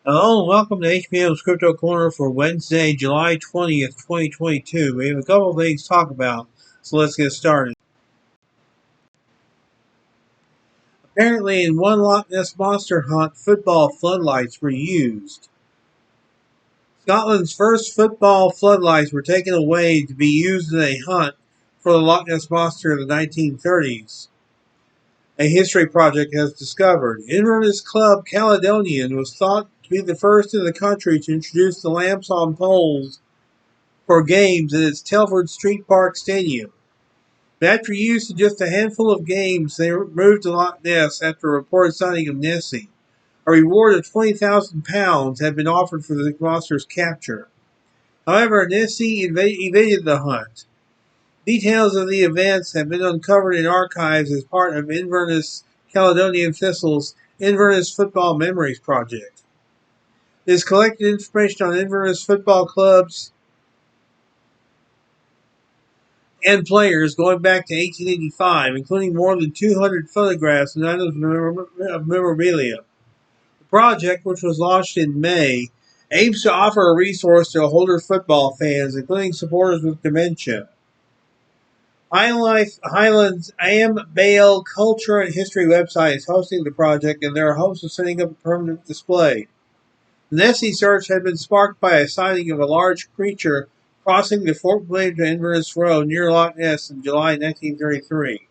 Hello and welcome to HBM's Crypto-Corner for Wednesday, July 20th, 2022. We have a couple of things to talk about, so let's get started. Apparently, in one Loch Ness Monster hunt, football floodlights were used. Scotland's first football floodlights were taken away to be used in a hunt for the Loch Ness Monster in the 1930s. A history project has discovered Inverness Club Caledonian was thought to be the first in the country to introduce the lamps on poles for games at its Telford Street Park Stadium. But after use of just a handful of games, they moved to Loch Ness after a reported sighting of Nessie. A reward of £20,000 had been offered for the monster's capture. However, Nessie evaded the hunt. Details of the events have been uncovered in archives as part of Inverness Caledonian Thistle's Inverness Football Memories Project. It has collected information on Inverness football clubs and players going back to 1885, including more than 200 photographs and items of memorabilia. The project, which was launched in May, aims to offer a resource to older football fans, including supporters with dementia. Highlands Am Culture and History website is hosting the project, and there are hopes of setting up a permanent display. The Nessie search had been sparked by a sighting of a large creature crossing the Fort William to Inverness Road near Loch Ness in July 1933.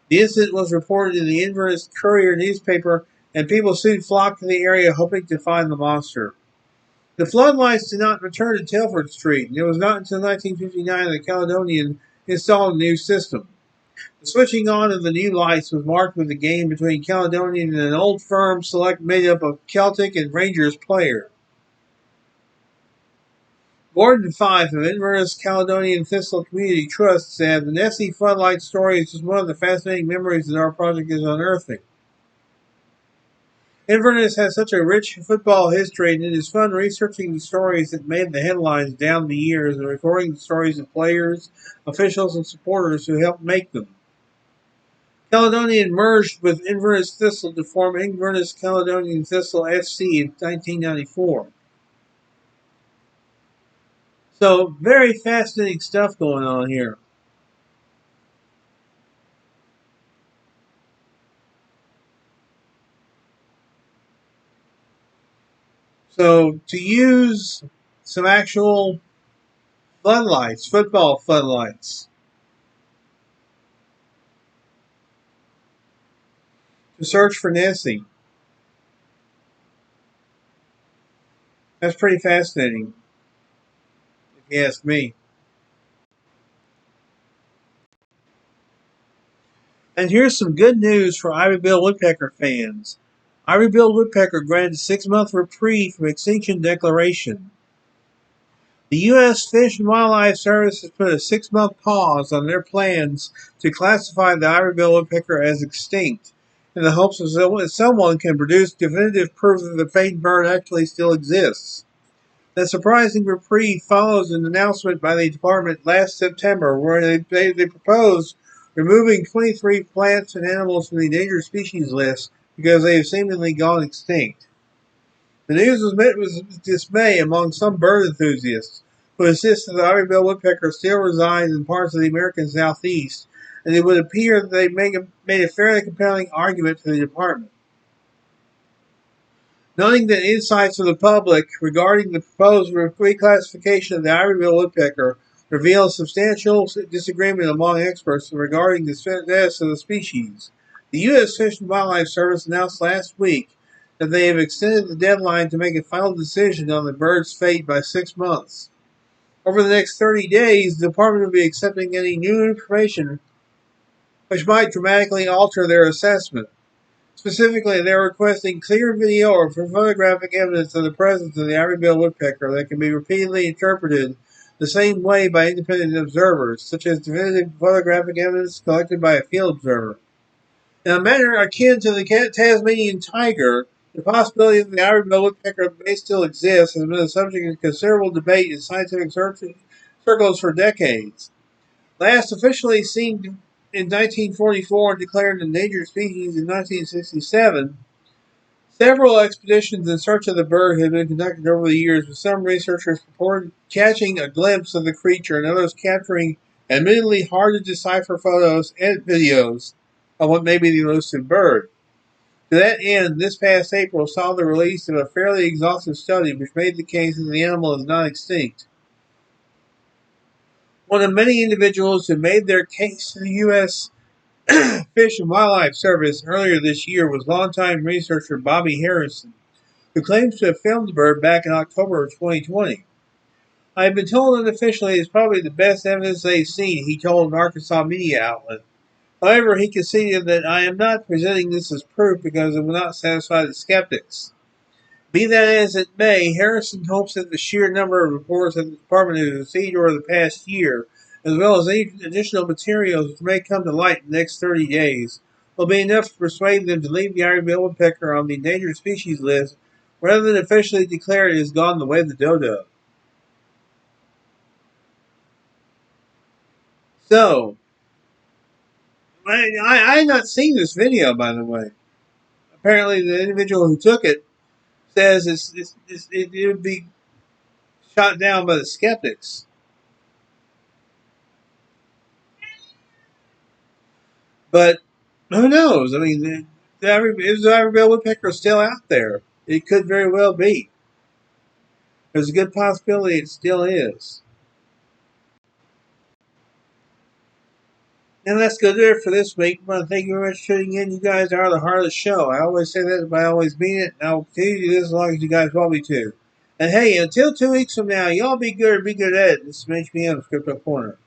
The incident was reported in the Inverness Courier newspaper, and people soon flocked to the area hoping to find the monster. The floodlights did not return to Telford Street, and it was not until 1959 that the Caledonian installed a new system. The switching on of the new lights was marked with a game between Caledonian and an Old Firm select made up of Celtic and Rangers players. Gordon Fife of Inverness Caledonian Thistle Community Trust said, "The Nessie floodlight story is just one of the fascinating memories that our project is unearthing. Inverness has such a rich football history, and it is fun researching the stories that made the headlines down the years and recording the stories of players, officials, and supporters who helped make them." Caledonian merged with Inverness Thistle to form Inverness Caledonian Thistle FC in 1994. So, very fascinating stuff going on here. So, to use some actual floodlights, football floodlights, to search for Nessie. That's pretty fascinating, if you ask me. And here's some good news for Ivory-billed woodpecker fans. Ivory-billed woodpecker granted a 6-month reprieve from extinction declaration. The U.S. Fish and Wildlife Service has put a 6-month pause on their plans to classify the ivory-billed woodpecker as extinct, in the hopes that someone can produce definitive proof that the famed bird actually still exists. The surprising reprieve follows an announcement by the department last September where they proposed removing 23 plants and animals from the endangered species list because they have seemingly gone extinct. The news was met with dismay among some bird enthusiasts, who insist that the ivory-billed woodpecker still resides in parts of the American Southeast, and it would appear that they made a fairly compelling argument to the department. Noting that insights from the public regarding the proposed reclassification of the ivory-billed woodpecker reveal substantial disagreement among experts regarding the status of the species, the U.S. Fish and Wildlife Service announced last week that they have extended the deadline to make a final decision on the bird's fate by 6 months. Over the next 30 days, the department will be accepting any new information which might dramatically alter their assessment. Specifically, they are requesting clear video or photographic evidence of the presence of the ivory-billed woodpecker that can be repeatedly interpreted the same way by independent observers, such as definitive photographic evidence collected by a field observer. In a manner akin to the Tasmanian tiger, the possibility that the ivory-billed woodpecker may still exist has been a subject of considerable debate in scientific circles for decades. Last officially seen in 1944 and declared an endangered species in 1967, Several expeditions in search of the bird have been conducted over the years, with some researchers reported catching a glimpse of the creature and others capturing admittedly hard to decipher photos and videos of what may be the elusive bird. To that end, this past April saw the release of a fairly exhaustive study which made the case that the animal is not extinct. One of many individuals who made their case to the U.S. Fish and Wildlife Service earlier this year was longtime researcher Bobby Harrison, who claims to have filmed the bird back in October of 2020. I have been told unofficially it's probably the best evidence they've seen, he told an Arkansas media outlet. However, he conceded that I am not presenting this as proof because it will not satisfy the skeptics. Be that as it may, Harrison hopes that the sheer number of reports that the department has received over the past year, as well as any additional materials which may come to light in the next 30 days, will be enough to persuade them to leave the ivory-billed woodpecker on the endangered species list rather than officially declare it has gone the way of the dodo. So, I had not seen this video, by the way. Apparently, the individual who took it says it would be shot down by the skeptics. But who knows? I mean, is the ivory-billed woodpecker still out there? It could very well be. There's a good possibility it still is. And that's going to do it for this week. I want to thank you very much for tuning in. You guys are the heart of the show. I always say that, but I always mean it. And I'll continue to do this as long as you guys want me to. And hey, until 2 weeks from now, y'all be good or be good at it. This is May-HBM Crypto Corner.